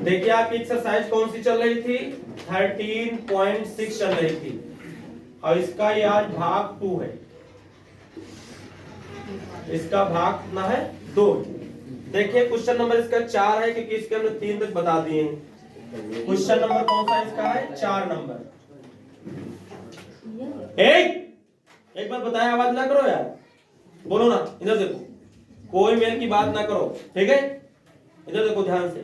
देखिए आपकी एक्सरसाइज कौन सी चल रही थी, 13.6 चल रही थी और इसका ये आज भाग 2 है। इसका भाग कितना है, 2। देखिए क्वेश्चन नंबर इसका 4 है क्योंकि इसके हमने 3 तक बता दिए हैं। क्वेश्चन नंबर कौन सा इसका है, 4 नंबर। एक बात बताया, आवाज ना करो यार, बोलो ना, इधर देखो, कोई मेल की बात ना करो, ठीक है? इधर देखो ध्यान से।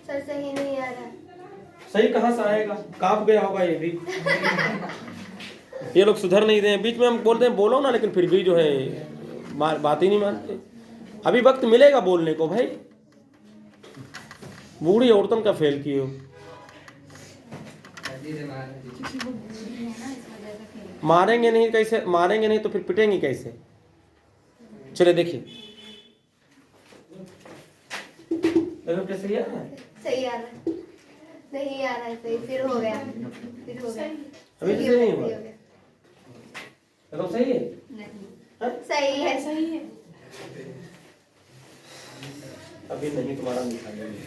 सर सही नहीं आ रहा। सही कहां से आएगा, कांप गया होगा ये भी। ये लोग सुधर नहीं रहे हैं, बीच में हम बोलते हैं बोलो ना, लेकिन फिर भी जो है बात ही नहीं मानते। अभी वक्त मिलेगा बोलने को भाई, बूढ़ी औरतन का फेल किए हो। मारेंगे नहीं कैसे, मारेंगे नहीं तो फिर पिटेंगे कैसे? चले देखिए, देखो सही आ रहा है, सही आ रहा है, नहीं आ रहा है सही, फिर हो गया, फिर हो गया, अभी सही तो नहीं हो हुआ, गया, देखो सही है, नहीं सही है, सही है, अभी नहीं तुम्हारा निकालेंगे।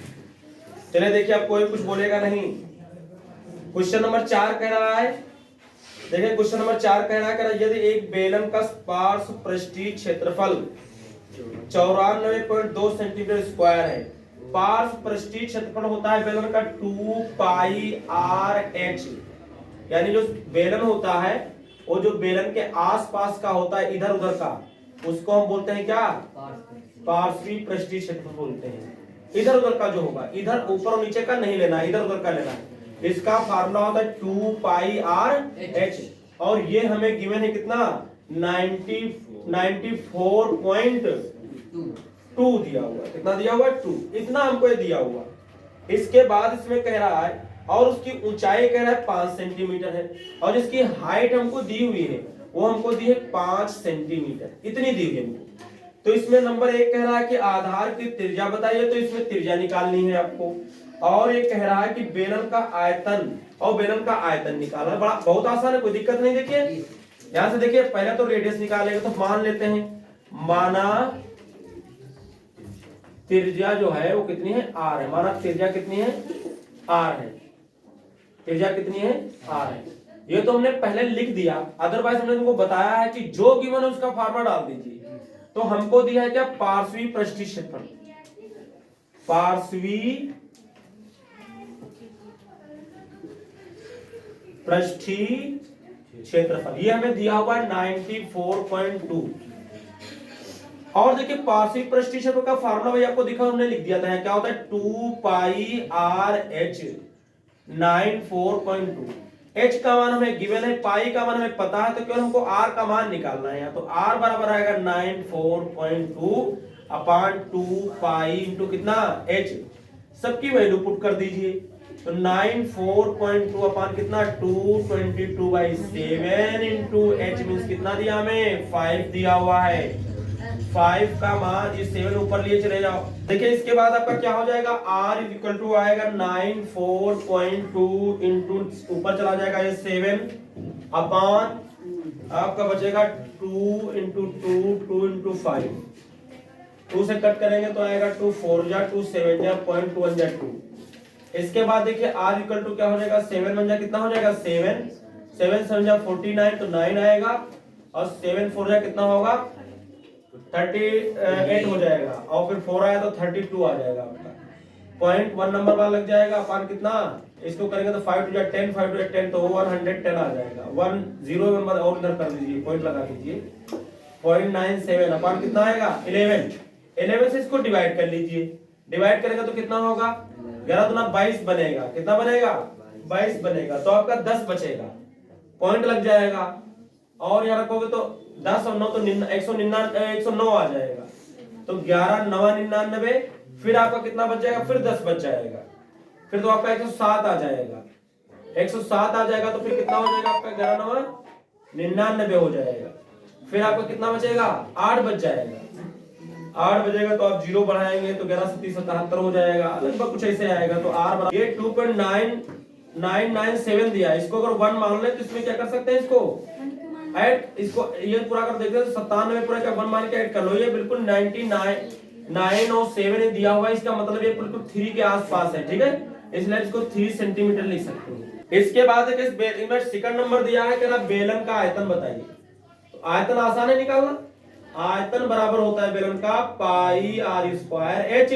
चले देखिए, अब कोई कुछ बोलेगा नहीं। क्वेश्चन नंबर 4 कह रहा है, देखिए क्वेश्चन नंबर 4 कह रहा है यदि एक बेलन का पार्श्व पृष्ठीय क्षेत्रफल 94.2 सेंटीमीटर स्क्वायर है, पार्श्व पृष्ठीय क्षेत्रफल होता है बेलन का 2 पाई आर एच, यानी जो बेलन होता है वो जो बेलन के आसपास का होता है, इधर उधर का, उसको हम बोलते हैं क्या, पार्श्वीय पृष्ठीय क्षेत्रफल बोलते हैं। इधर उधर का जो होगा, इधर ऊपर और नीचे का नहीं लेना, इधर उधर का लेना है। इसका फार्मूला होता है 2 पाई आर एच, और ये हमें गिवन है कितना, 94.2 दिया हुआ। कितना दिया हुआ, 2, इतना हमको ये दिया हुआ। इसके बाद इसमें कह रहा है, और उसकी ऊंचाई कह रहा है 5 सेंटीमीटर है, और इसकी हाइट हमको दी हुई है, वो हमको दी है 5 सेंटीमीटर, इतनी दी हुई है हमको। तो इसमें नंबर 1 कह रहा है कि आधार की त्रिज्या बताइए, तो इसमें त्रिज्या निकालनी है आपको। और ये कह रहा है कि बेलन का आयतन, और बेलन का आयतन निकालना बड़ा बहुत आसान है, कोई दिक्कत नहीं। देखिए यहां से देखिए, पहले तो रेडियस निकालेंगे, तो मान लेते हैं, माना त्रिज्या जो है वो कितनी है, आर है। माना त्रिज्या कितनी है, आर है। त्रिज्या कितनी है, आर है। ये तो हमने पहले लिख दिया, अदरवाइज हमने तुमको बताया है कि जो गिवन है उसका फार्मूला डाल दीजिए। तो हमको दिया है क्या, पार्श्वीय पृष्ठीय क्षेत्रफल, पार्श्वीय पृष्ठीय क्षेत्रफल, ये हमें दिया हुआ है 94.2। और देखिए पार्श्वीय पृष्ठीय क्षेत्रफल का फार्मूला भाई आपको दिखा, हमने लिख दिया था, क्या होता है 2 पाई आर एच 94.2। एच का मान हमें गिवन है, पाई का मान हमें पता है, तो केवल हमको आर का मान निकालना है। तो आर बराबर आएगा 94.2 अपॉन 2 पाई इंटू कितना, एच। सबकी वैल्यू पुट कर दीजिए, तो 94.2 अपॉन कितना, 222/7 इंटू एच मीन्स कितना दिया हमें, 5 दिया हुआ है। 5 का मान, ये 7 ऊपर लिए चले जाओ। देखिए इसके बाद आपका क्या हो जाएगा, r इक्वल टू आएगा 94.2 इंटू ऊपर चला जाएगा ये 7 अपॉन आपका बचेगा 2 इंटू 2 इंटू 5, 2 से कट करेंगे तो आएगा 2 4 जा 2 7 जा 0.1 जा 2। इसके बाद देखिए r इक्वल टू क्या हो जाएगा, 7 1 जा कितना हो जाएगा, 7 7 7 जा 49, तो 9 आएगा, और 7 4 जा कितना होगा, 38 हो जाएगा, और फिर 4 आया तो 32 आ जाएगा आपका। 0.1 नंबर वाला लग जाएगा अपन कितना, इसको करेंगे तो 5 2 जा 10 5 2 जा 10, तो 110 आ जाएगा। 1 0 नंबर और इधर कर दीजिए, पॉइंट लगा दीजिए। 0.97 अपन कितना आएगा, 11 11 से इसको डिवाइड कर लीजिए। डिवाइड करेंगे तो कितना होगा, 11 दूना 22 बनेगा। कितना बनेगा, 22 बनेगा, तो आपका 10 बचेगा, पॉइंट लग जाएगा। और यहाँ रखोगे तो 10 और 9 तो 109 आ जाएगा, तो 11 9 99, फिर आपका कितना बच जाएगा, फिर 10 बच जाएगा, फिर तो आपका 107 आ जाएगा। 107 आ जाएगा तो फिर कितना हो जाएगा आपका, 11 9 99 हो जाएगा। फिर आपका कितना बचेगा, 8 बच जाएगा। 8 बजेगा तो आप 0 बढ़ाएंगे तो 11 37 77 हो जाएगा, लगभग कुछ ऐसे आएगा। तो r बराबर ये 2.9997 दिया, इसको अगर 1 मान ले तो इसमें क्या कर सकते हैं, इसको ऐड, इसको ये पूरा कर देखते हैं तो 97 पूरा क्या 1 मान के ऐड कर लो, ये बिल्कुल 99 9 और 7 दिया हुआ है, इसका मतलब ये बिल्कुल 3 के आसपास है, ठीक है, इसलिए इसको 3 सेंटीमीटर लिख सकते हैं। इसके बाद इसमें सेकंड नंबर दिया है, कहना बेलन का आयतन बताइए। तो आयतन आसान है निकालना, आयतन बराबर होता है बेलन का पाई आर स्क्वायर एच।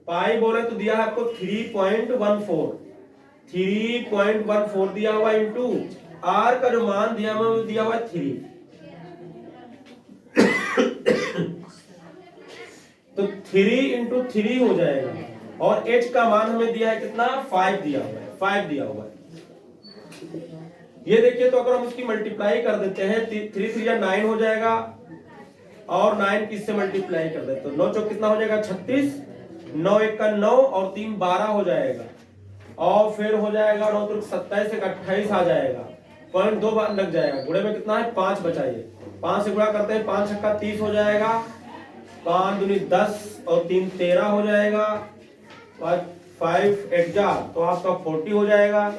पाई बोले तो दिया है आपको 3.14 दिया हुआ इंटू आर का जो मान दिया हुआ वो दिया हुआ है 3। तो 3 इंटू 3 हो जाएगा, और h का मान हमें दिया है कितना 5 दिया हुआ है, 5 दिया हुआ है। ये देखिए, तो अगर हम उसकी मल्टीप्लाई कर देते हैं 3 3 9 हो जाएगा, और 9 किससे मल्टीप्लाई कर देते, तो 9 चौक कितना हो जाएगा 36, 9 1 का 9 और 3 12 हो जाएगा, और फिर हो जाएगा 9 त्रिक 27 से 28 आ जाएगा, 0.2 बार लग जाएगा, गुणे में कितना है 5 बचाइए, 5 से गुणा करते हैं 5 छक्का 30 हो जाएगा, 5 दूनी 10 और 3 13 हो जाएगा, 5 8 जा तो आपका 40 हो जाएगा,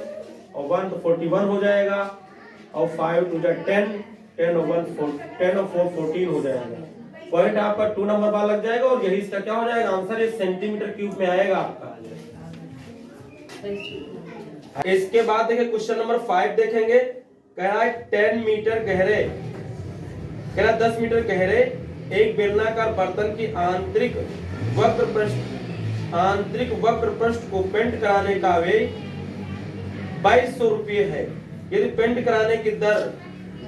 और 1 तो 41 हो जाएगा, और 5 2 जा 10, 10 और 1 10 और 4 14 हो जाएगा। पॉइंट आपका 2 नंबर बार लग जाएगा, और यही इसका क्या हो जाएगा आंसर, ये सेंटीमीटर क्यूब में आएगा आपका। इसके बाद देखिए क्वेश्चन नंबर 5 देखेंगे, कह रहा है 10 मीटर गहरे, कह रहा 10 मीटर गहरे एक बेलनाकार बर्तन की आंतरिक वक्र पृष्ठ को पेंट कराने का व्यय 2200 रुपये है। यदि पेंट कराने की दर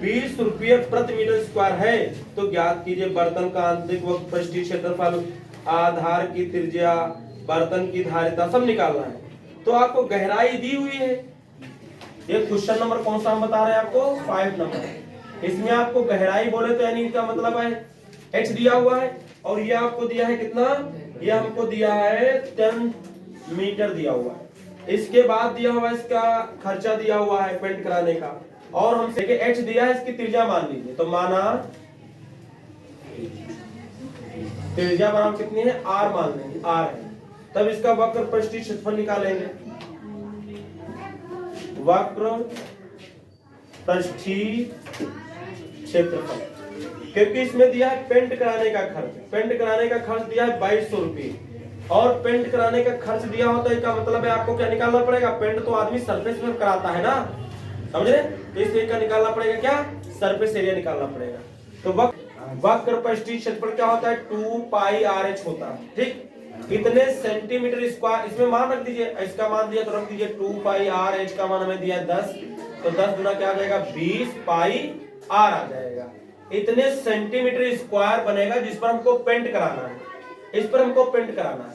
20 रुपये प्रति मीटर स्क्वायर है, तो ज्ञात कीजिए बर्तन का आंतरिक वक्र पृष्ठीय क्षेत्रफल, आधार की त्रिज्या, बर्तन की धारिता, सब निकालना है। तो आपको गहराई दी हुई है, ये क्वेश्चन नंबर कौन सा हम बता रहे हैं आपको 5 नंबर। इसमें आपको गहराई बोले तो यानी इसका मतलब है h दिया हुआ है, और ये आपको दिया है कितना, ये हमको दिया है 10 मीटर दिया हुआ है। इसके बाद दिया हुआ है इसका खर्चा दिया हुआ है पेंट कराने का, और हम देखिए h दिया है, इसकी त्रिज्या मान लीजिए, तो माना त्रिज्या बनाम कितनी है r मान लेंगे, r है, तब इसका वक्र पृष्ठीय क्षेत्रफल निकालेंगे, वक्र पृष्ठीय क्षेत्रफल, क्योंकि इसमें दिया है पेंट कराने का खर्च, पेंट कराने का खर्च दिया है 2200 रुपये, और पेंट कराने का खर्च दिया होता है, इसका मतलब है आपको क्या निकालना पड़ेगा, पेंट तो आदमी सरफेस पर कराता है ना, समझ रहे, तो इसलिए क्या निकालना पड़ेगा, क्या सरफेस एरिया निकालना पड़ेगा। तो वक्र पृष्ठीय क्षेत्रफल क्या होता है 2 पाई आर एच होता है, ठीक, कितने सेंटीमीटर स्क्वायर, इसमें मान रख दीजिए, इसका मान दिया तो रख दीजिए 2 पाई आर एच का मान हमें दिया 10, तो 10 गुना क्या आ जाएगा 20 पाई आर आ जाएगा, इतने सेंटीमीटर स्क्वायर बनेगा जिस पर हमको पेंट कराना है, इस पर हमको पेंट कराना है।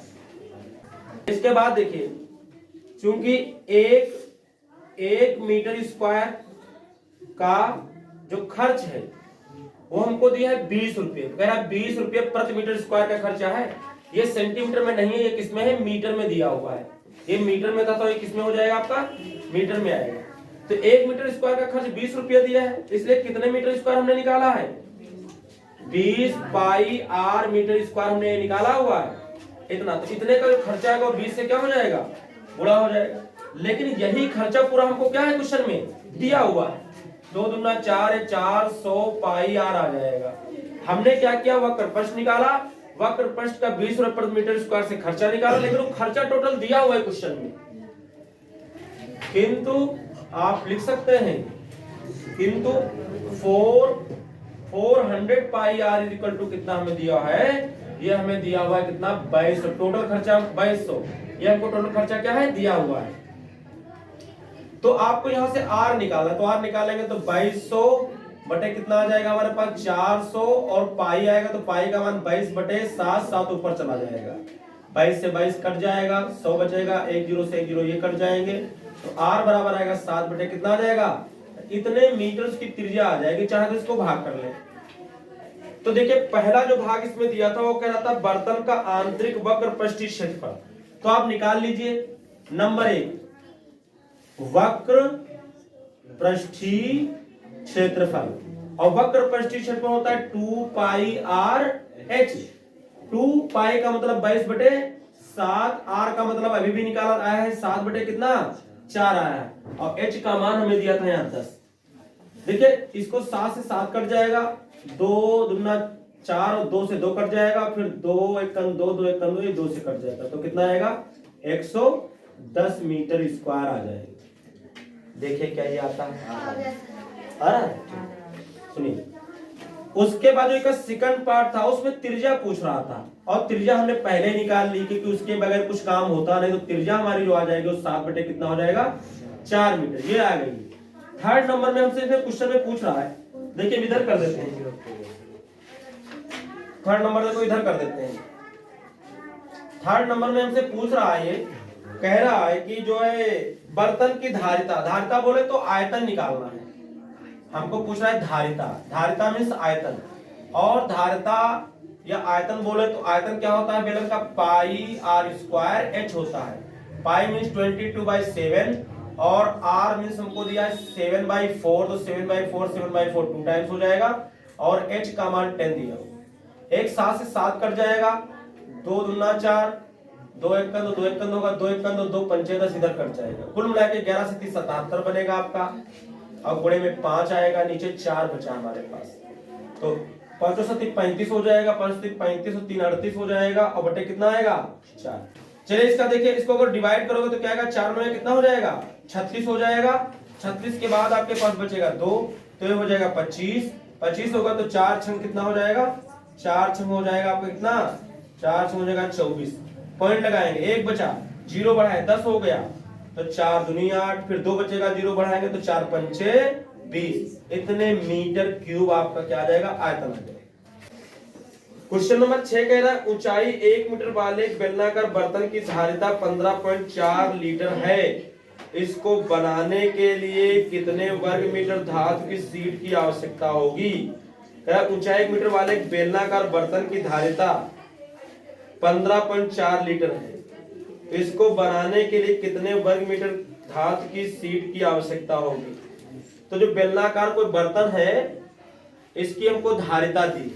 इसके बाद देखिए, चूंकि एक मीटर स्क्वायर का जो खर्च है वो हमको दिया है 20 रुपये, कह रहा है 20 रुपये प्रति मीटर स्क्वायर का खर्चा है, ये सेंटीमीटर में नहीं है, ये किसमें है मीटर में दिया हुआ है, ये मीटर में था तो ये किसमें हो जाएगा आपका मीटर में आएगा। तो 1 मीटर स्क्वायर का खर्च 20 रुपया दिया है, इसलिए कितने मीटर स्क्वायर हमने निकाला है 20 पाई आर मीटर स्क्वायर हमने निकाला हुआ है इतना, तो इतने का जो खर्चा आएगा 20 से क्या हो जाएगा गुणा हो जाएगा। लेकिन यही खर्चा पूरा हमको क्या है क्वेश्चन में दिया हुआ है, 2 दूना 4 है, 400 पाई आर आ जाएगा। हमने क्या किया, वक्र पृष्ठ निकाला, वक्र पृष्ठ का 20 रुपये प्रति मीटर स्क्वायर से खर्चा निकाला, लेकिन वो खर्चा टोटल दिया हुआ है क्वेश्चन में, किंतु आप लिख सकते हैं किंतु 400 पाई आर इक्वल टू कितना हमें दिया है, ये हमें दिया हुआ है कितना 2200, टोटल खर्चा 2200, ये हमको टोटल खर्चा क्या है दिया हुआ है। तो आपको यहां से आर निकालना, तो आर निकालेंगे तो 2200 बटे कितना आ जाएगा हमारे पास 400, और पाई आएगा तो पाई का मान 22 बटे 7, 7 ऊपर चला जाएगा, 22 से 22 कट जाएगा, 100 बचेगा, 1 0 से 1 0 ये कट जाएंगे, तो आर बराबर आएगा 7 बटे कितना आ जाएगा, इतने मीटर की त्रिज्या आ जाएगी, चाहे तो इसको भाग कर ले। तो देखिए पहला जो भाग इसमें दिया था वो कह रहा था बर्तन का आंतरिक वक्र पृष्ठीय क्षेत्रफल, तो आप निकाल लीजिए नंबर 1 वक्र पृष्ठीय क्षेत्रफल, और वक्र पृष्ठीय क्षेत्रफल होता है 2 पाई आर एच, 2 पाई का मतलब 22 बटे 7, आर का मतलब अभी भी निकाला आया है 7 बटे कितना 4 आया है, और एच का मान हमें दिया था यहाँ 10। देखिए इसको 7 से 7 कट जाएगा, 2 दूना 4 और 2 से 2 कट जाएगा, फिर 2 1 2 2 1 2, ये 2 से कट जाएगा, तो कितना आएगा 110 मीटर स्क्वायर आ जाएगा। देखिए क्या ये आता है, आ गया सर। आ रहा है? सुनिए, उसके बाद जो एक सेकंड पार्ट था उसमें त्रिज्या पूछ रहा था, और त्रिज्या हमने पहले ही निकाल ली क्योंकि उसके बगैर कुछ काम होता नहीं, तो त्रिज्या हमारी जो आ जाएगी वो 7 बटे कितना हो जाएगा 4 मीटर, ये आ गई। थर्ड नंबर में हमसे क्वेश्चन में पूछ रहा है, देखिए इधर कर देते हैं, थर्ड नंबर देखो इधर कर देते हैं। थर्ड नंबर में हमसे पूछ रहा है, ये कह रहा है कि जो है बर्तन की धारिता, धारिता बोले तो आयतन निकालना है, हमको पूछ रहा है धारिता, धारिता मीन्स आयतन, और धारिता या आयतन बोले तो आयतन क्या होता है बेलन का, पाई आर स्क्वायर एच होता है। पाई मीन्स 22/7 और आर मीन्स हमको दिया है 7/4, तो 7/4 7/4 2 टाइम्स हो जाएगा, और एच का मान 10 दिया हो। एक 7 से 7 कट जाएगा, 2 दूना 4, 2 1 2 2 1 होगा, 2 1 2 2 पंचे 10 इधर कट जाएगा, कुल मिला के 11 से 30 77 बनेगा आपका, और गुणे में 5 आएगा, नीचे 4 बचा हमारे पास, तो 5 7 35 हो जाएगा, 5 7 35 और 3 38 हो जाएगा, और बटे कितना आएगा 4। चलिए इसका देखिए, इसको अगर डिवाइड करोगे तो क्या आएगा, 4 में कितना हो जाएगा 36 हो जाएगा, 36 के बाद आपके पास बचेगा 2, तो ये हो जाएगा 25, 25 होगा तो 4 छंग कितना हो जाएगा, 4 छंग हो जाएगा आपका कितना, 4 छंग हो जाएगा 24, पॉइंट लगाएंगे, एक बचा, 0 बढ़ाए 10 हो गया, तो 4 दूनी 8, फिर 2 बचेगा, 0 बढ़ाएंगे तो 4 पंचे 20, इतने मीटर क्यूब आपका क्या आ जाएगा, आयतन आ जाएगा। क्वेश्चन नंबर 6 कह रहा है ऊंचाई 1 मीटर वाले एक बेलनाकार बर्तन की धारिता 15.4 लीटर है, इसको बनाने के लिए कितने वर्ग मीटर धातु की शीट की आवश्यकता होगी। कह रहा है ऊंचाई 1 मीटर वाले एक बेलनाकार बर्तन की धारिता 15.4 लीटर है, इसको बनाने के लिए कितने वर्ग मीटर धातु की शीट की आवश्यकता होगी। तो जो बेलनाकार कोई बर्तन है इसकी हमको धारिता दी,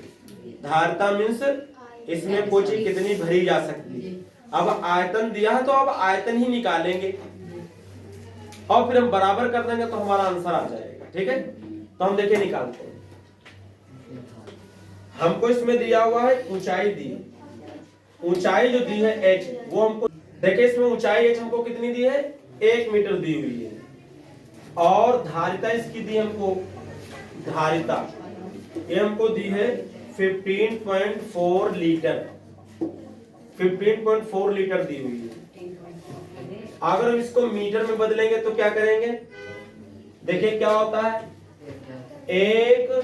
धारिता मीन्स इसमें कोई चीज कितनी भरी जा सकती है। अब आयतन दिया है तो अब आयतन ही निकालेंगे और फिर हम बराबर कर देंगे तो हमारा आंसर आ जाएगा। ठीक है, तो हम देखिए निकालते हैं। हमको इसमें दिया हुआ है ऊंचाई दी, ऊंचाई जो दी है h, वो हमको देखिए इसमें ऊंचाई h हमको कितनी दी है 1 मीटर दी हुई है, और धारिता इसकी दी हमको, धारिता ये हमको दी है 15.4 लीटर, 15.4 लीटर दी हुई है। अगर हम इसको मीटर में बदलेंगे तो क्या करेंगे, देखिए क्या होता है, 1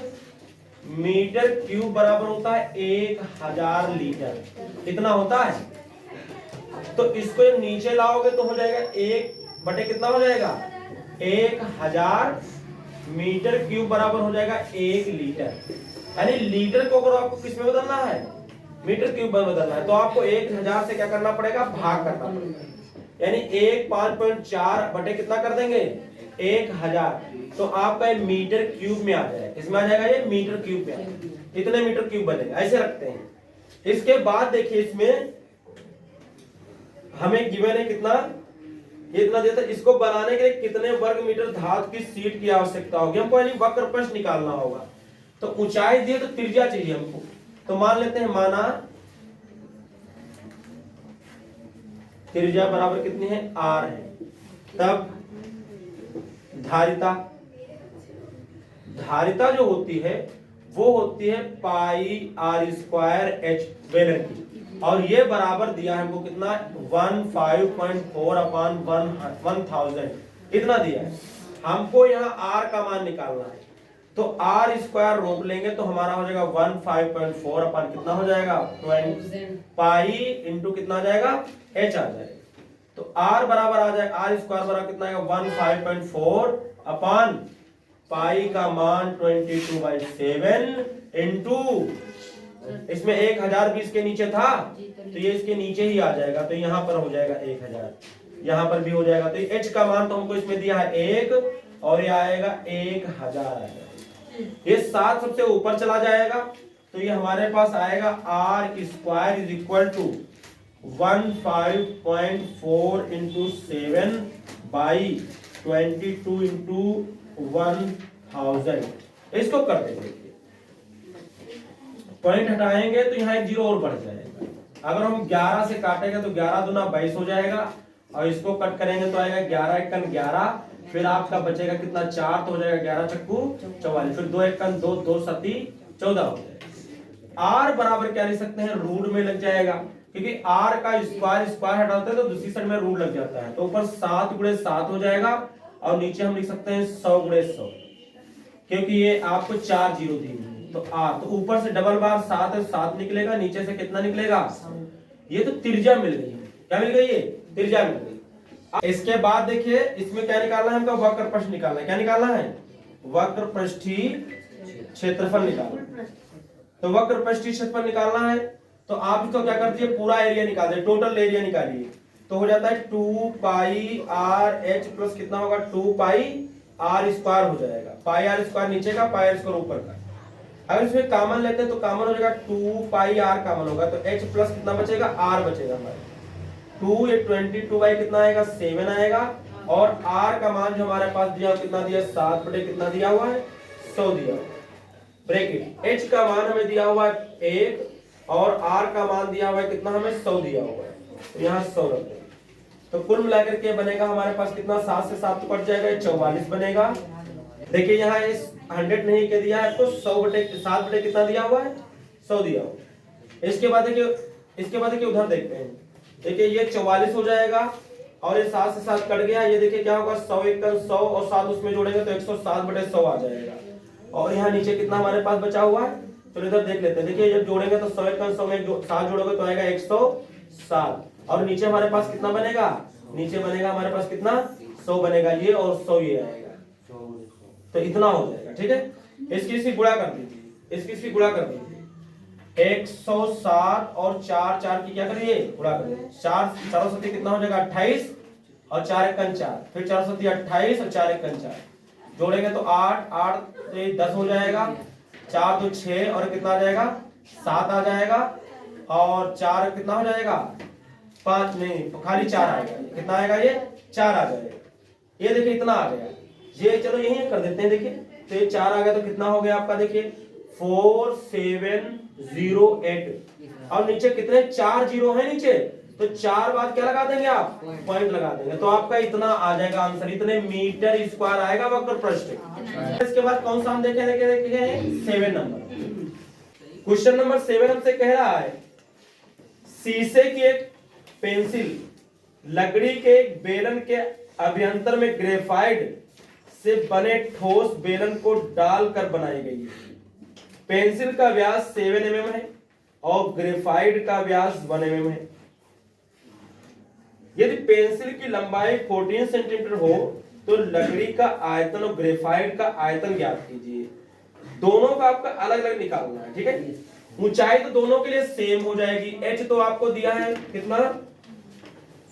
मीटर क्यूब बराबर होता है 1000 लीटर, कितना होता है। तो इसको जब नीचे लाओगे तो हो जाएगा 1 बटे कितना हो जाएगा 1000 मीटर क्यूब बराबर हो जाएगा 1 लीटर। यानी लीटर को अगर आपको किस में बदलना है, मीटर क्यूब में बदलना है, तो आपको 1000 से क्या करना पड़ेगा, भाग करना पड़ेगा, यानी 1 5.4 बटे कितना कर देंगे 1000, तो आपका ये मीटर क्यूब में आ जाएगा। किसमें आ जाएगा, ये मीटर क्यूब में आ जाएगा, इतने मीटर क्यूब बनेगा, ऐसे रखते हैं। इसके बाद देखिए इसमें हमें गिवन है कितना, ये इतना देता है, इसको बनाने के लिए कितने वर्ग मीटर धातु की शीट की आवश्यकता होगी, हमको यानी वक्र प्रश्न निकालना होगा। तो ऊंचाई दिए तो त्रिज्या चाहिए हमको, तो मान लेते हैं, माना त्रिज्या बराबर कितनी है r है, तब धारिता, धारिता जो होती है वो होती है पाई r स्क्वायर h बेलन की, और ये बराबर दिया है हमको कितना 15.4 अपॉन 1000, इतना दिया है हमको। यहाँ r का मान निकालना है, तो r स्क्वायर रोक लेंगे तो हमारा हो जाएगा 15.4 अपॉन कितना हो जाएगा 20 पाई इंटू कितना आ जाएगा h आ जाएगा। तो r बराबर आ जाएगा, r स्क्वायर बराबर कितना आएगा 15.4 अपॉन पाई का मान 22/7 इंटू, इसमें 1020 के नीचे था तो ये इसके नीचे ही आ जाएगा, तो यहाँ पर हो जाएगा 1000, यहाँ पर भी हो जाएगा। तो h का मान तो हमको इसमें दिया है 1 और ये आएगा 1000 आएगा। ये 7 सबसे ऊपर चला जाएगा तो ये हमारे पास आएगा r square is equal to 15.4 into 7 by 22 into 1000। इसको कर देंगे, पॉइंट हटाएंगे तो यहाँ एक जीरो और बढ़ जाएगा। अगर हम 11 से काटेंगे तो 11 दूना 22 हो जाएगा, और इसको कट करेंगे तो आएगा 11 एकन 11, फिर आपका बचेगा कितना 4 तो हो जाएगा 11 चक्कू 44, फिर 2 एकन 2, 2 सती 14 हो जाएगा। आर बराबर क्या लिख सकते हैं, रूट में लग जाएगा, क्योंकि आर का स्क्वायर स्क्वायर हटाते हैं तो दूसरी साइड में रूट लग जाता है, तो ऊपर 7 गुणे 7 हो जाएगा, और नीचे हम लिख सकते हैं 100 गुणे 100, क्योंकि ये आपको 4 जीरो दी हुई है। तो आर, तो ऊपर से डबल बार 7 है, 7 निकलेगा, नीचे से कितना निकलेगा, ये तो त्रिज्या मिल गई है। क्या मिल गई है, त्रिज्या मिल गई। इसके बाद देखिए इसमें क्या निकालना है, हमको वक्र प्रस्थ निकालना है। क्या निकालना है, वक्र पृष्ठीय क्षेत्रफल निकालना है। तो वक्र पृष्ठीय क्षेत्रफल निकालना है तो आप इसको क्या कर दीजिए, पूरा एरिया निकाल दीजिए, टोटल एरिया निकालिए, तो हो जाता है 2 पाई आर एच प्लस कितना होगा 2 पाई आर स्क्वायर हो जाएगा। पाई आर स्क्वायर नीचे का, पाई आर स्क्वायर ऊपर का। अगर इसमें कॉमन लेते हैं तो कॉमन हो जाएगा 2 पाई आर कॉमन होगा, तो एच प्लस कितना बचेगा, आर बचेगा हमारे 2, ये 22 बाई कितना आएगा 7 आएगा, और r का मान जो हमारे पास दिया कितना दिया 7 बटे कितना दिया हुआ है 100 दिया हुआ है। ब्रैकेट h का मान हमें दिया हुआ है 1, और r का मान दिया हुआ है कितना, हमें 100 दिया हुआ है, तो यहाँ 100 रख देंगे। तो कुल मिलाकर के बनेगा हमारे पास कितना, 7 से 7 तो कट जाएगा, 44 बनेगा। देखिए यहाँ इस 100 नहीं के दिया है आपको, 100 बटे 7 बटे कितना दिया हुआ है 100 दिया हुआ है। इसके बाद देखिए उधर देखते हैं, देखिए ये 44 हो जाएगा, और ये 7 से 7 कट गया, ये देखिए क्या होगा 100 एकन 100 और 7 उसमें जोड़ेंगे तो 107 बटे 100 आ जाएगा। और यहाँ नीचे कितना हमारे पास बचा हुआ है, तो इधर देख लेते हैं। देखिए जब जोड़ेंगे तो 100 एकन 100 में 7 जोड़ोगे तो आएगा 107, और नीचे हमारे पास कितना बनेगा, नीचे बनेगा हमारे पास कितना 100 बनेगा ये, और 100 ये आएगा, तो इतना हो जाएगा। ठीक है, इसकी गुणा कर दीजिए, इसकी गुणा कर दीजिए, 107 और 4 की क्या करिए, गुणा करिए, 4 सती कितना हो जाएगा 28, और 4 एकन 4, फिर 4 सती 28 और 4 एकन 4, जोड़ेंगे तो 8 से 10 हो जाएगा, 4 तो 6 और कितना आ जाएगा 7 आ जाएगा, और 4 कितना हो जाएगा 5 नहीं खाली 4 आएगा, कितना आएगा ये 4 आ जाएगा। ये देखिए इतना आ गया, ये चलो यही कर देते हैं। देखिए तो ये 4 आ गया, तो कितना हो गया आपका, देखिए 4708, और नीचे कितने 4 जीरो है नीचे, तो 4 बाद क्या लगा देंगे आप, पॉइंट लगा देंगे, तो आपका इतना आ जाएगा आंसर, इतने मीटर स्क्वायर आएगा वक्र पृष्ठ। इसके बाद कौन सा हम देखेंगे 7 नंबर। क्वेश्चन नंबर 7 हमसे कह रहा है, शीशे की एक पेंसिल लकड़ी के एक बेलन के अभ्यंतर में ग्रेफाइट से बने ठोस बेलन को डालकर बनाई गई है। पेंसिल का व्यास 7 mm है और ग्रेफाइट का व्यास 1 mm है। यदि पेंसिल की लंबाई 14 सेंटीमीटर हो तो लकड़ी का आयतन और ग्रेफाइट का आयतन ज्ञात कीजिए। दोनों का आपका अलग अलग निकालना है। ठीक है, ऊंचाई तो दोनों के लिए सेम हो जाएगी। एच तो आपको दिया है कितना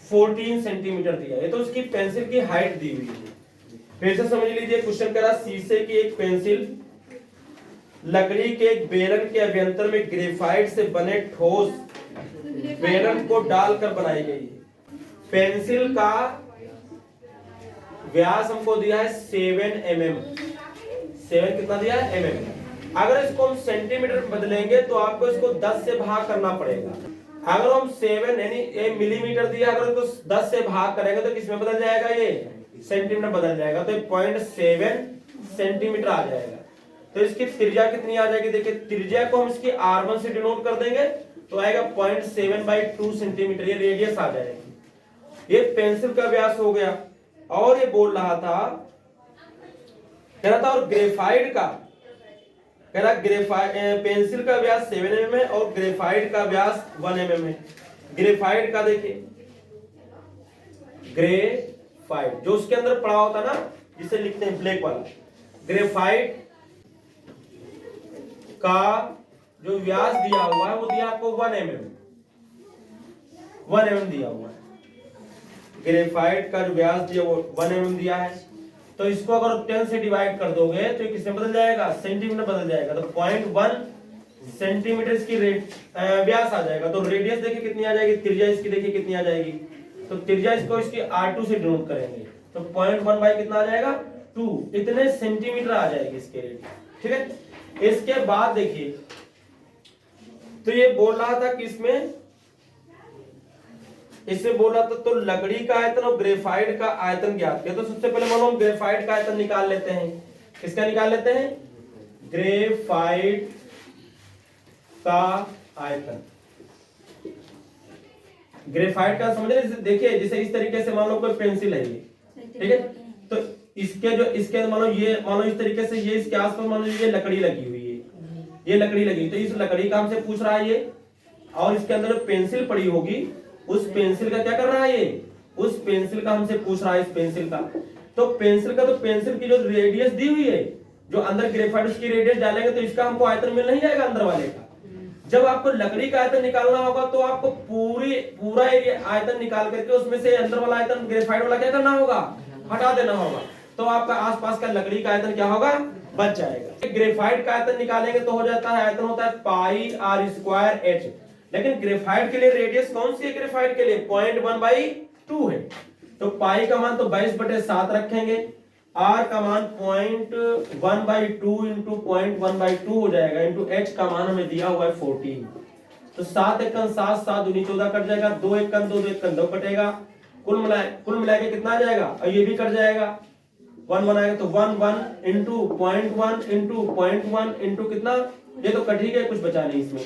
14 सेंटीमीटर दिया है, तो उसकी पेंसिल की हाइट दी हुई है। फिर से समझ लीजिए, क्वेश्चन कह रहा शीशे की एक पेंसिल लकड़ी के एक बेलन के अभ्यंतर में ग्रेफाइट से बने ठोस बेलन को डालकर बनाई गई है। पेंसिल का व्यास हमको दिया है 7 mm। 7 कितना दिया है mm। अगर इसको हम सेंटीमीटर में बदलेंगे तो आपको इसको 10 से भाग करना पड़ेगा। अगर हम 7 यानी मिलीमीटर दिया, अगर इसको 10 से भाग करेंगे तो किसमें बदल जाएगा, ये सेंटीमीटर बदल जाएगा, तो 0.7 सेंटीमीटर आ जाएगा। तो इसकी त्रिज्या कितनी आ जाएगी, देखिए त्रिज्या को हम इसकी r1 से डिनोट कर देंगे तो आएगा 0.7/2 सेंटीमीटर, ये रेडियस आ जाएगी। ये पेंसिल का व्यास हो गया। और ये बोल रहा था, कह रहा था और ग्रेफाइट का, कह रहा ग्रेफाइट पेंसिल का व्यास 7 mm है और ग्रेफाइट का व्यास 1 mm है। ग्रेफाइट का देखिए, ग्रेफाइट जो उसके अंदर पड़ा होता ना, जिसे लिखते हैं ब्लैक वाला, ग्रेफाइट का जो व्यास दिया हुआ है वो दिया आपको 1 mm, 1 mm दिया हुआ है। ग्रेफाइट का जो व्यास दिया वो 1 mm दिया है, तो इसको अगर 10 से डिवाइड कर दोगे तो किसमें बदल जाएगा, सेंटीमीटर बदल जाएगा। तो 0.1 सेंटीमीटर इसकी व्यास आ जाएगा। तो रेडियस देखिए कितनी आ जाएगी, त्रिज्या इसकी देखिए कितनी आ जाएगी, तो त्रिज्या इसको इसकी r2 से डिनोट करेंगे, तो 0.1 बाई कितना आ जाएगा 2, इतने सेंटीमीटर आ जाएगी इसके रेडियस। ठीक है, इसके बाद देखिए तो ये बोल रहा था कि इसमें बोल रहा था तो लकड़ी का आयतन और ग्रेफाइट का आयतन ज्ञात किया। तो सबसे पहले मानो हम ग्रेफाइट का आयतन निकाल लेते हैं। किसका निकाल लेते हैं? ग्रेफाइट का आयतन। ग्रेफाइट का समझ रहे? देखिए जैसे इस तरीके से मान लो कोई पेंसिल है ये, ठीक है, तो इसके मान लो इस तरीके से ये इसके आसपास मान लो ये लकड़ी लगी हुई है, ये लकड़ी लगी, तो इस लकड़ी का हमसे पूछ रहा है ये, और इसके अंदर जो पेंसिल पड़ी होगी उस पेंसिल का क्या कर रहा है ये, उस पेंसिल का हमसे पूछ रहा है, इस पेंसिल का। तो पेंसिल की जो रेडियस दी हुई है, जो अंदर ग्रेफाइट उसकी रेडियस डालेंगे तो इसका हमको आयतन मिल नहीं जाएगा अंदर वाले का। जब आपको लकड़ी का आयतन निकालना होगा तो आपको पूरा एरिया आयतन निकाल करके उसमें से अंदर वाला आयतन ग्रेफाइट वाला क्या करना होगा, हटा देना होगा, तो आपका आसपास का लकड़ी का आयतन क्या होगा, बच जाएगा। ग्रेफाइट का आयतन निकालेंगे तो हो जाता है, आयतन होता है पाई आर स्क्वायर एच। लेकिन ग्रेफाइट के लिए रेडियस कौन सी है? ग्रेफाइट के लिए 0.1/2 है, तो पाई का मान तो 22/7 रखेंगे, आर का मान 0.1/2 इंटू 0.1/2 हो जाएगा, इंटू एच का मान हमें दिया हुआ है 14। तो 7 एकम 7, 7 दूनी 14 कट जाएगा, 2 एकम 2, 2 एकम 2 कटेगा, कुल मिला के कितना आ जाएगा, और ये भी कट जाएगा, 1 बनाएगा तो 1 इंटू 0.1 इंटू 0.1 इंटू कितना, ये तो कट ही गया, कुछ बचा नहीं इसमें,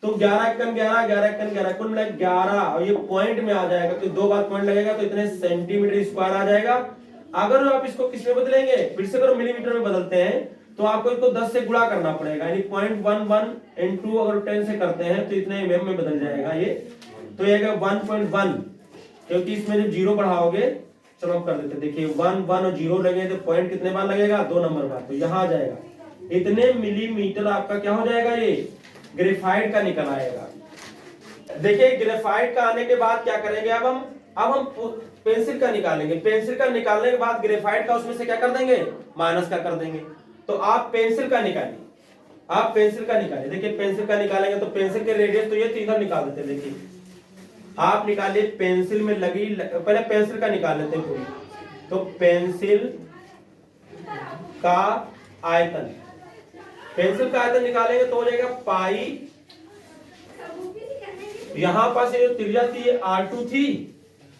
तो 11 एकम 11, 11 एकम 11, कुल मिला 11, और ये पॉइंट में आ जाएगा, तो 2 बार पॉइंट लगेगा तो इतने सेंटीमीटर स्क्वायर आ जाएगा। अगर आप इसको किस में बदलेंगे, फिर से अगर मिलीमीटर में बदलते हैं तो आपको इसको 10 से गुणा करना पड़ेगा, यानी 0.11 इंटू अगर 10 से करते हैं तो इतने mm में बदल जाएगा ये, तो ये 1.1, क्योंकि इसमें जब 0 बढ़ाओगे, चलो हम कर देते, देखिए 1 1 और 0 लगे तो पॉइंट कितने बार लगेगा, 2 नंबर बार, तो यहाँ आ जाएगा इतने मिलीमीटर आपका क्या हो जाएगा, ये ग्रेफाइट का निकल आएगा। देखिए ग्रेफाइट का आने के बाद क्या करेंगे, अब हम पेंसिल का निकालेंगे। पेंसिल का निकालने के बाद ग्रेफाइट का उसमें से क्या कर देंगे, माइनस का कर देंगे। तो आप पेंसिल का निकालिए, आप पेंसिल का निकालिए। देखिए पेंसिल का निकालेंगे तो पेंसिल के रेडियस तो ये इधर निकाल देते हैं। देखिए आप निकालिए, पेंसिल में लगी, पहले पेंसिल का निकाल लेते हैं पूरी। तो पेंसिल का आयतन, पेंसिल का आयतन निकालेंगे तो हो जाएगा पाई, यहां पास ये जो त्रिज्या थी ये R2 थी,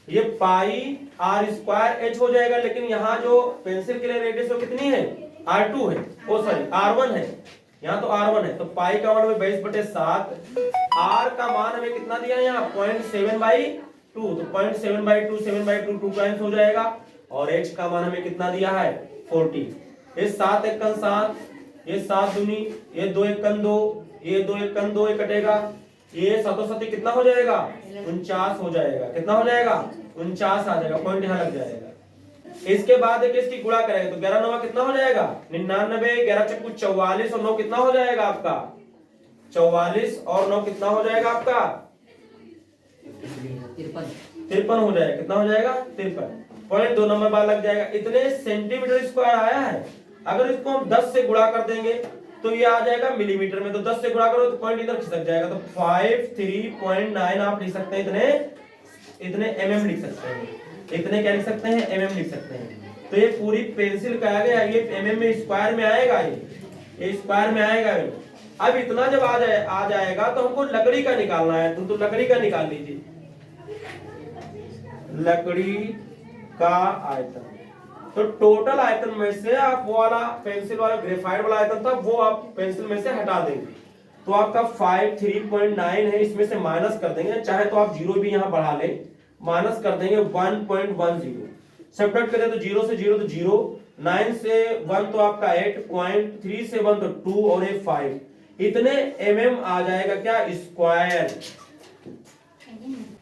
ये पाई आर स्क्वायर एच हो जाएगा, लेकिन यहाँ जो पेंसिल के लिए रेडियस वो कितनी है, R2 है, ओ सॉरी R1 है, यहाँ तो R1 है, तो पाई का मान में 22/7, R का मान हमें कितना दिया है यहाँ 0.7/2, तो 0.7/2 7/2 2 टाइम्स हो जाएगा, और H का मान हमें कितना दिया है 40। ये 7 एकम 7, ये 7 दूनी, ये 2 एकम 2, ये 2 एकम 2 कटेगा, ये 7 कितना हो जाएगा 49 हो जाएगा, कितना हो जाएगा 49 आ जाएगा, पॉइंट यहाँ लग जाएगा। इसके बाद देखिए इसकी गुणा करेंगे तो 11 9 कितना हो जाएगा 99, 11 चक्कू 44 और 9 कितना हो जाएगा आपका 44 और 9 कितना हो जाएगा आपका 53 हो जाएगा, कितना हो जाएगा 53, पॉइंट 2 नंबर बाद लग जाएगा। इतने सेंटीमीटर स्क्वायर आया है। अगर इसको हम 10 से गुणा कर देंगे तो ये आ जाएगा मिलीमीटर में, तो 10 से गुणा करो तो पॉइंट इधर खिसक जाएगा, तो 53.9 आप लिख सकते हैं, इतने mm लिख सकते हैं, इतने क्या लिख सकते हैं mm लिख सकते हैं। तो ये पूरी पेंसिल का आ गया, ये mm में स्क्वायर में आएगा, ये स्क्वायर में आएगा। अब इतना जब आ जाएगा तो हमको लकड़ी का निकालना है, तो लकड़ी का निकाल लीजिए, लकड़ी का आयतन। तो टोटल आयतन में से आप वो वाला पेंसिल वाला ग्रेफाइट वाला आयतन था वो आप पेंसिल में से हटा देंगे, तो आपका 53.9 है, इसमें से माइनस कर देंगे, चाहे तो आप 0 भी यहां बढ़ा लें, माइनस कर देंगे 1.10, सब्ट्रैक्ट करें तो 0 से 0 तो 0, 9 से 1 तो आपका 8, 3 से 1 तो 2 और 5, इतने mm आ जाएगा क्या स्क्वायर।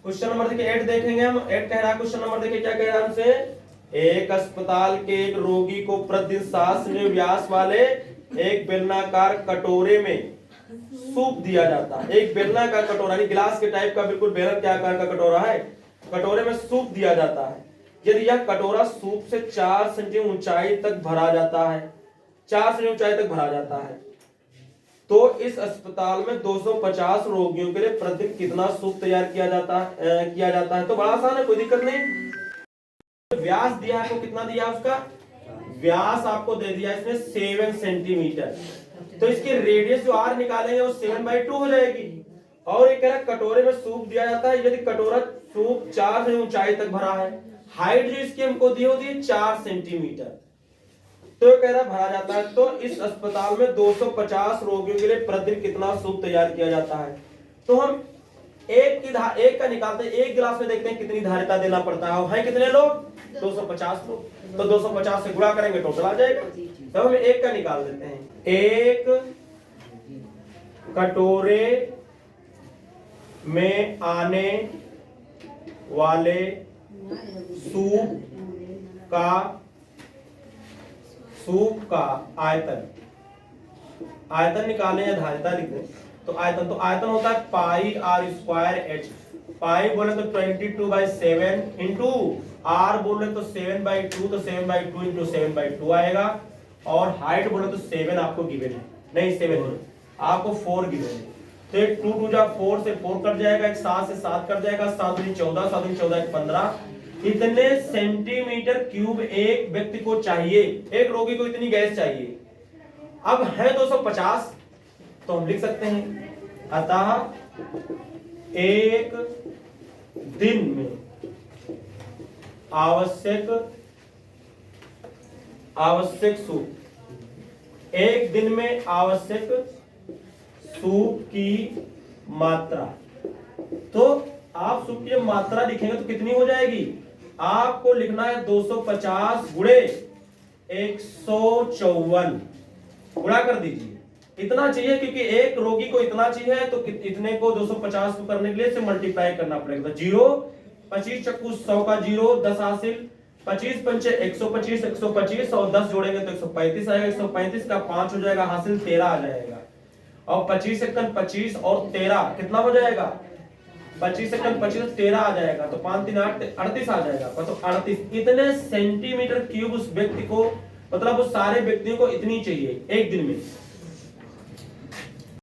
क्वेश्चन नंबर देखिए 8 देखेंगे हम। 8 कह रहा है क्वेश्चन नंबर देखिए क्या कह रहा है हमसे, एक अस्पताल के एक रोगी को प्रतिदिन 7 सेमी व्यास वाले एक बेलनाकार कटोरे में सूप दिया जाता है। एक बेलनाकार कटोरा यानी गिलास के टाइप का बिल्कुल बेलन के आकार का कटोरा है, कटोरे में सूप दिया जाता है। यदि यह कटोरा सूप से 4 सेंटीमीटर ऊंचाई तक भरा जाता है, 4 सेंटीमीटर ऊंचाई तक भरा जाता है, तो इस अस्पताल में 250 रोगियों के लिए प्रतिदिन कितना सूप तैयार किया जाता है। तो बड़ा आसान है, कोई दिक्कत नहीं। व्यास दिया आपको, कितना दिया उसका व्यास आपको दे दिया इसमें 7 सेंटीमीटर, तो इसकी रेडियस जो आर निकालेंगे वो 7/2 हो जाएगी। और ये कह रहा कटोरे में सूप दिया जाता है, यदि कटोरा सूप 4 से ऊंचाई तक भरा है, हाइट जो इसकी हमको दी होती है 4 सेंटीमीटर, तो ये कह रहा भरा जाता है। तो इस अस्पताल में 250 रोगियों के लिए प्रतिदिन कितना सूप तैयार किया जाता है। तो हम एक का निकालते हैं, एक गिलास में देखते हैं कितनी धारिता देना पड़ता है। है कितने लोग? 250 लोग, तो 250 से गुणा करेंगे टोटल आ जाएगा। तो हम एक का निकाल देते हैं। एक कटोरे में आने वाले सूप का आयतन निकालें या धारिता लिख दें। तो आयतन होता है पाई आर स्क्वायर एच। पाई बोले तो 22/7 इंटू आर बोले तो 7/2, तो 7/2 इंटू 7/2 आएगा। और हाइट बोले तो 7 आपको गिवन है, नहीं 7 नहीं, आपको 4 गिवन है। तो 2 2 जा 4 से 4 कट जाएगा, एक 7 से 7 कट जाएगा, 7 दूनी 14, 7 दूनी 14, 15। इतने सेंटीमीटर क्यूब एक व्यक्ति को चाहिए, एक रोगी को इतनी गैस चाहिए। अब है 250, तो हम लिख सकते हैं अतः एक दिन में आवश्यक सूप, एक दिन में आवश्यक सूप की मात्रा। तो आप सूप की मात्रा लिखेंगे तो कितनी हो जाएगी? आपको लिखना है 250 गुणे 154, गुणा कर दीजिए। इतना चाहिए क्योंकि एक रोगी को इतना चाहिए, तो इतने को 250 को करने के लिए से मल्टीप्लाई करना पड़ेगा। 0 25 चक्कू 100 का 0 10 हासिल, 25 पंचे 125, 125 और 10 जोड़ेंगे तो 135 आएगा। 135 का 5 हो जाएगा हासिल, 13 आ जाएगा। और 25 सेकंड 25 और 13 कितना हो जाएगा? 25 सेकंड 25 13 आ जाएगा। तो 5 3 8 38 आ जाएगा। तो 38 इतने सेंटीमीटर क्यूब उस व्यक्ति को, मतलब उस सारे व्यक्तियों को इतनी चाहिए एक दिन में।